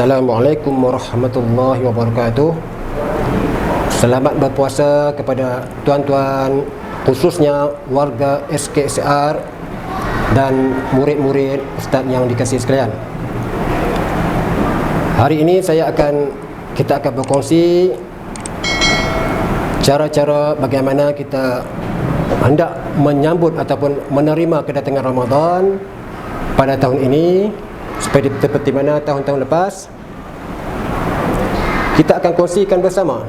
Assalamualaikum warahmatullahi wabarakatuh. Selamat berpuasa kepada tuan-tuan, khususnya warga SKSR dan murid-murid ustaz yang dikasihi sekalian. Hari ini kita akan berkongsi cara-cara bagaimana kita hendak menyambut ataupun menerima kedatangan Ramadan pada tahun ini. Seperti mana tahun-tahun lepas, kita akan kongsikan bersama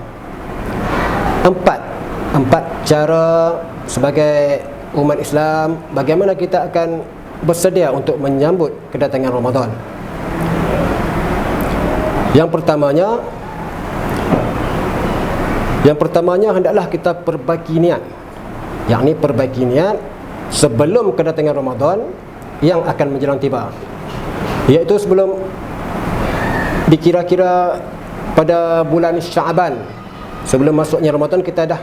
empat cara sebagai umat Islam bagaimana kita akan bersedia untuk menyambut kedatangan Ramadan. Yang pertamanya hendaklah kita perbaiki niat, yakni perbaiki niat sebelum kedatangan Ramadan yang akan menjelang tiba, iaitu sebelum dikira-kira pada bulan Syaban, sebelum masuknya Ramadan, kita dah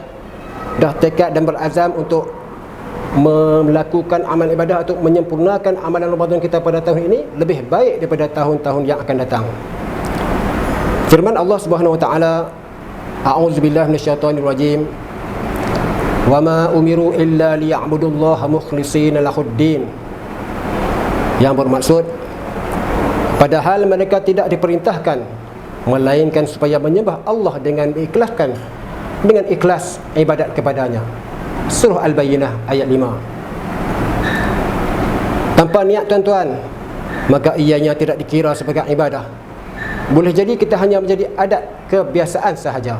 tekad dan berazam untuk melakukan amal ibadah, untuk menyempurnakan amalan Ramadan kita pada tahun ini lebih baik daripada tahun-tahun yang akan datang. Firman Allah Subhanahu wa taala, a'udzubillahi minasyaitonir rajim, wa ma umiru illa liya'budullaha mukhlishina lahuddin, yang bermaksud padahal mereka tidak diperintahkan melainkan supaya menyembah Allah dengan ikhlas ibadat kepadanya. Surah Al-Bayyinah ayat 5. Tanpa niat tuan-tuan, maka ianya tidak dikira sebagai ibadah. Boleh jadi kita hanya menjadi adat kebiasaan sahaja.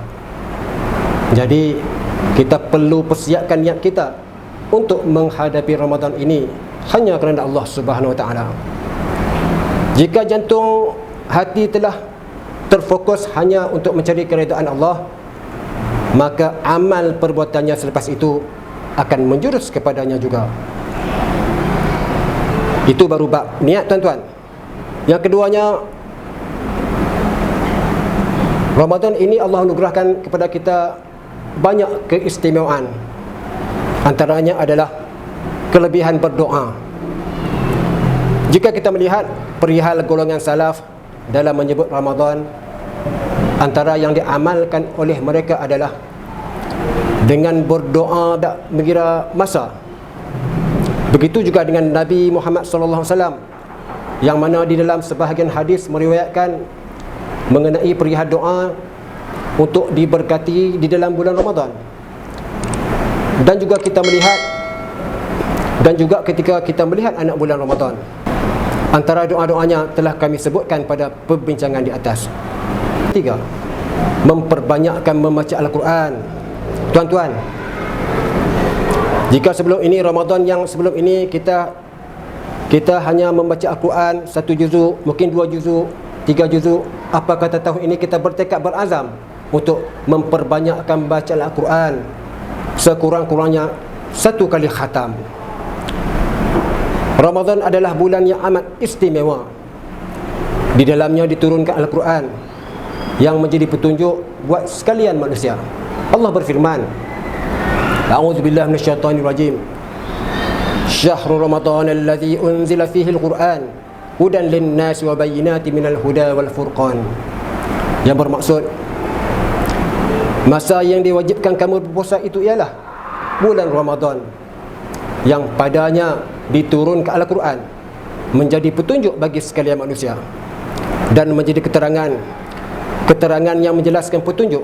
Jadi kita perlu persiapkan niat kita untuk menghadapi Ramadan ini hanya kerana Allah Subhanahu wa taala. Jika jantung hati telah terfokus hanya untuk mencari keredaan Allah, maka amal perbuatannya selepas itu akan menjurus kepadanya juga. Itu baru bab niat tuan-tuan. Yang keduanya, Ramadan ini Allah anugerahkan kepada kita banyak keistimewaan. Antaranya adalah kelebihan berdoa. Jika kita melihat perihal golongan salaf dalam menyebut Ramadan, antara yang diamalkan oleh mereka adalah dengan berdoa tak mengira masa. Begitu juga dengan Nabi Muhammad SAW, yang mana di dalam sebahagian hadis meriwayatkan mengenai perihal doa untuk diberkati di dalam bulan Ramadan. Dan juga ketika kita melihat anak bulan Ramadan, antara doa-doanya telah kami sebutkan pada perbincangan di atas. 3. Memperbanyakkan membaca Al-Quran. Tuan-tuan, jika sebelum ini, Ramadan yang sebelum ini, kita hanya membaca Al-Quran 1 juzuk, mungkin 2 juzuk, 3 juzuk, apa kata tahun ini kita bertekad berazam untuk memperbanyakkan baca Al-Quran sekurang-kurangnya 1 kali khatam. Ramadan adalah bulan yang amat istimewa. Di dalamnya diturunkan Al-Quran yang menjadi petunjuk buat sekalian manusia. Allah berfirman, a'udzubillahi minasyaitonir rajim, syahrul ramadan alladzi unzila fihi al-Quran hudan lin-nasi wa bayyinatin minal huda wal furqan, yang bermaksud masa yang diwajibkan kamu berpuasa itu ialah bulan Ramadan yang padanya diturunkan Al-Quran menjadi petunjuk bagi sekalian manusia dan menjadi keterangan yang menjelaskan petunjuk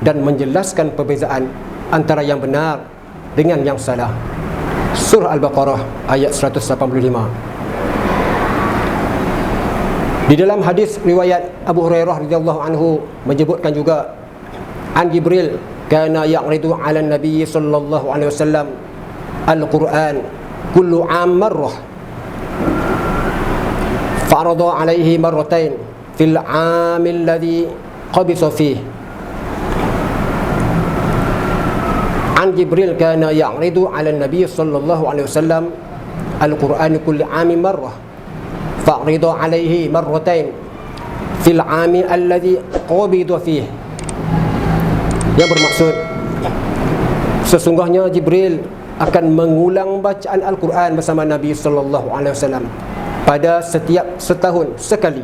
dan menjelaskan perbezaan antara yang benar dengan yang salah. Surah Al-Baqarah ayat 185. Di dalam hadis riwayat Abu Hurairah radhiyallahu anhu menyebutkan juga, an Jibril kana ya'ridu 'ala an-nabiy sallallahu alaihi wasallam al-Quran kullu 'am marrah fa'arada 'alaihi marratain fil 'amil ladzi qabisa fihi. An Jibril kana ya'ridu 'ala an-nabiy sallallahu alaihi wasallam al-Quran kullu 'amin marrah fa'arada 'alaihi marratain fil 'ami alladzi qabida fihi. Yang bermaksud sesungguhnya Jibril akan mengulang bacaan Al-Quran bersama Nabi sallallahu alaihi wasallam pada setiap setahun sekali,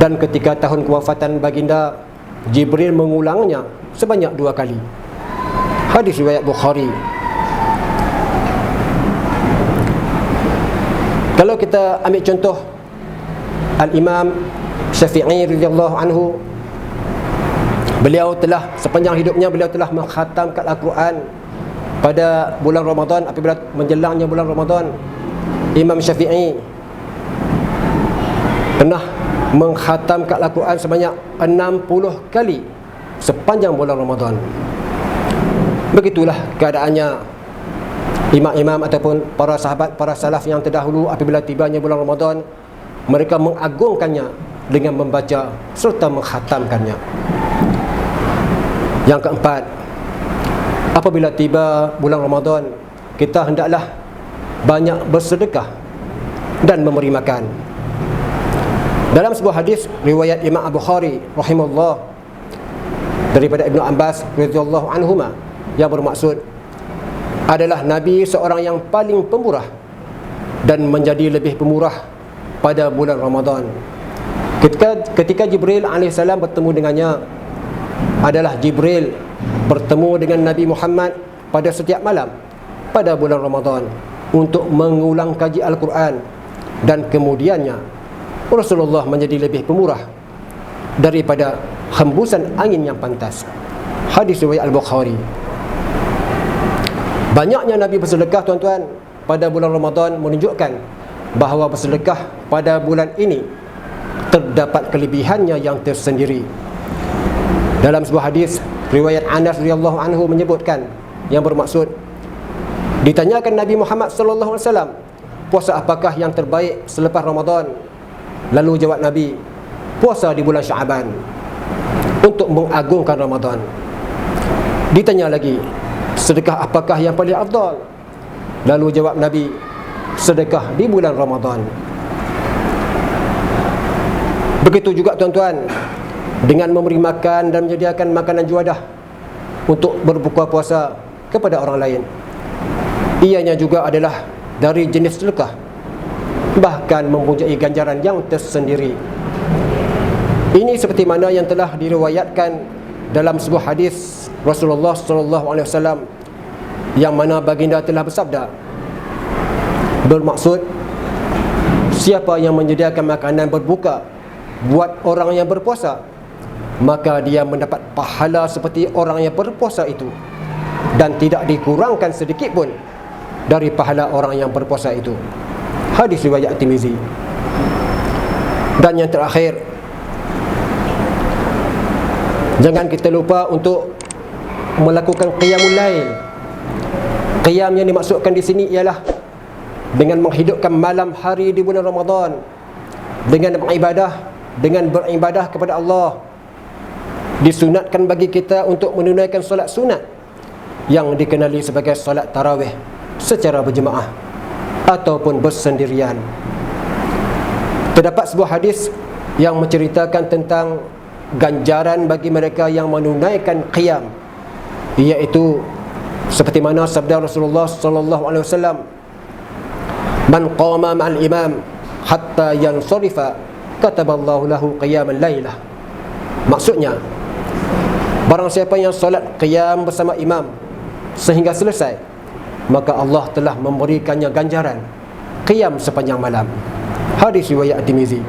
Dan ketika tahun kewafatan baginda, Jibril mengulangnya sebanyak 2 kali. Hadis riwayat Bukhari. Kalau kita ambil contoh Al-Imam Syafi'i radhiyallahu anhu, beliau telah sepanjang hidupnya beliau telah mengkhatamkan Al-Quran pada bulan Ramadan. Apabila menjelangnya bulan Ramadan, Imam Syafi'i pernah mengkhatamkan Al-Quran sebanyak 60 kali sepanjang bulan Ramadan. Begitulah keadaannya imam-imam ataupun para sahabat, para salaf yang terdahulu. Apabila tibanya bulan Ramadan, mereka mengagungkannya dengan membaca serta mengkhatamkannya. Yang keempat, apabila tiba bulan Ramadan, kita hendaklah banyak bersedekah dan memberi makan. Dalam sebuah hadis riwayat Imam Bukhari rahimahullah daripada Ibnu Abbas radhiyallahu anhuma, yang bermaksud adalah Nabi seorang yang paling pemurah dan menjadi lebih pemurah pada bulan Ramadan. Ketika Jibril AS bertemu dengannya, adalah Jibril bertemu dengan Nabi Muhammad pada setiap malam pada bulan Ramadan untuk mengulang kaji Al-Quran, dan kemudiannya Rasulullah menjadi lebih pemurah daripada hembusan angin yang pantas. Hadis riwayat Al-Bukhari. Banyaknya Nabi bersedekah, tuan-tuan, pada bulan Ramadan menunjukkan bahawa bersedekah pada bulan ini terdapat kelebihannya yang tersendiri. Dalam sebuah hadis riwayat Anas radhiyallahu anhu menyebutkan, yang bermaksud, ditanyakan Nabi Muhammad sallallahu alaihi wasallam, puasa apakah yang terbaik selepas Ramadan? Lalu jawab Nabi, puasa di bulan Syaban, untuk mengagungkan Ramadan. Ditanya lagi, sedekah apakah yang paling afdal? Lalu jawab Nabi, sedekah di bulan Ramadan. Begitu juga, tuan-tuan, dengan memberi makan dan menyediakan makanan juadah untuk berbuka puasa kepada orang lain. Ianya juga adalah dari jenis sedekah, bahkan mempunyai ganjaran yang tersendiri. Ini seperti mana yang telah diriwayatkan dalam sebuah hadis Rasulullah SAW, yang mana baginda telah bersabda, bermaksud, siapa yang menyediakan makanan berbuka buat orang yang berpuasa, maka dia mendapat pahala seperti orang yang berpuasa itu, dan tidak dikurangkan sedikit pun dari pahala orang yang berpuasa itu. Hadis riwayat Tirmizi. Dan yang terakhir, jangan kita lupa untuk melakukan qiyamul lail. Qiyam yang dimaksudkan di sini ialah dengan menghidupkan malam hari di bulan Ramadan dengan beribadah kepada Allah. Disunatkan bagi kita untuk menunaikan solat sunat yang dikenali sebagai solat tarawih secara berjemaah ataupun bersendirian. Terdapat sebuah hadis yang menceritakan tentang ganjaran bagi mereka yang menunaikan qiyam, iaitu seperti mana sabda Rasulullah sallallahu alaihi wasallam, man qama ma'al imam hatta yansarifa kataballahu lahu qiyamal lailah. Maksudnya, barang siapa yang solat qiyam bersama imam sehingga selesai, maka Allah telah memberikannya ganjaran qiyam sepanjang malam. Hadis riwayat Tirmizi.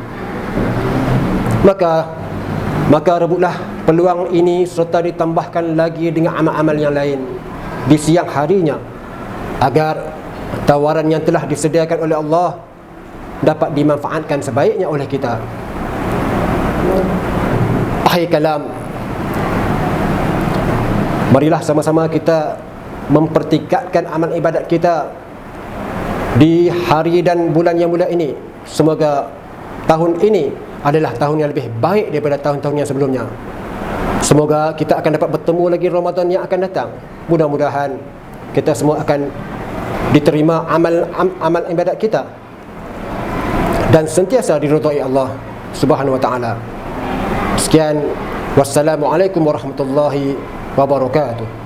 Maka rebutlah peluang ini serta ditambahkan lagi dengan amal-amal yang lain di siang harinya, agar tawaran yang telah disediakan oleh Allah dapat dimanfaatkan sebaiknya oleh kita. Akhir kalam, marilah sama-sama kita mempertingkatkan amal ibadat kita di hari dan bulan yang mulia ini. Semoga tahun ini adalah tahun yang lebih baik daripada tahun-tahun yang sebelumnya. Semoga kita akan dapat bertemu lagi Ramadan yang akan datang. Mudah-mudahan kita semua akan diterima amal ibadat kita dan sentiasa diridhai Allah Subhanahu wa taala. Sekian, wassalamualaikum warahmatullahi wabarakatuh.